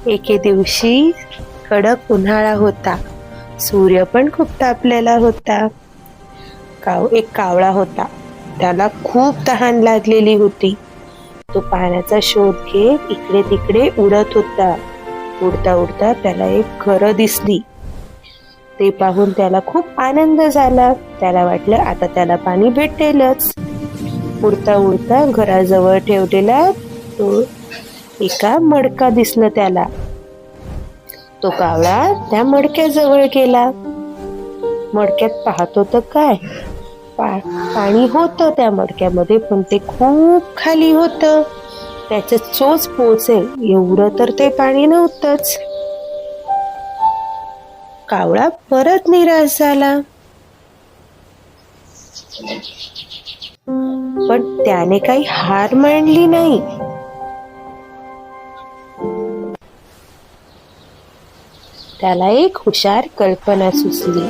एके दिवशी कडक उन्हाळा होता. सूर्य पण खूप तापलेला होता. एक कावळा होता. त्याला खूप तहान लागलेली होती. तो पाण्याचा शोध घेत इकडे तिकडे उडत होता. उडता उडता त्याला एक घरं दिसली. ते पाहून त्याला खूप आनंद झाला. त्याला वाटलं आता त्याला पाणी भेटेलच. उडता उडता घराजवळ ठेवलेला तो एका मडका दिसला त्याला. तो कावळा त्या मडक्याजवळ गेला. मडक्यात पाहतो तर काय, पाणी होतं त्या मडक्यामध्ये, पण ते खूप खाली होतं. त्याचं चोच पोचेल एवढं तर ते पाणी नव्हतंच. कावळा परत निराश झाला. पण त्याने काही हार मानली नाही. त्याला एक हुशार कल्पना सुचली.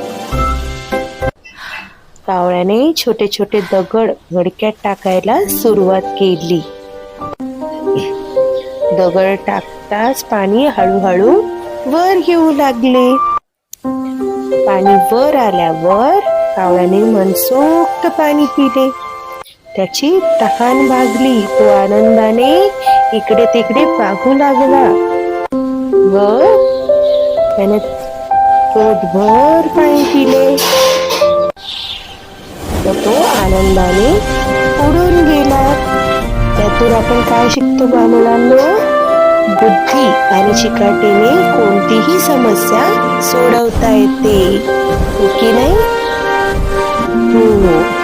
कावळ्याने छोटे छोटे दगड मडक्यात टाकायला सुरुवात केली. दगड टाकताच पाणी हळूहळू वर येऊ लागले. पाणी वर आल्यावर कावळ्याने मनसोक्त पाणी पिले. त्याची तहान भागली. तो आनंदाने इकडे तिकडे पाहू लागला व त्याने पोटभर पाणी पिले. तो आनंदाने उडून गेला. त्यातून आपण काय शिकतो बा मुलांनो? बुद्धी आणि चिकाटीने कोणतीही समस्या सोडवता येते, हो की नाही? हो.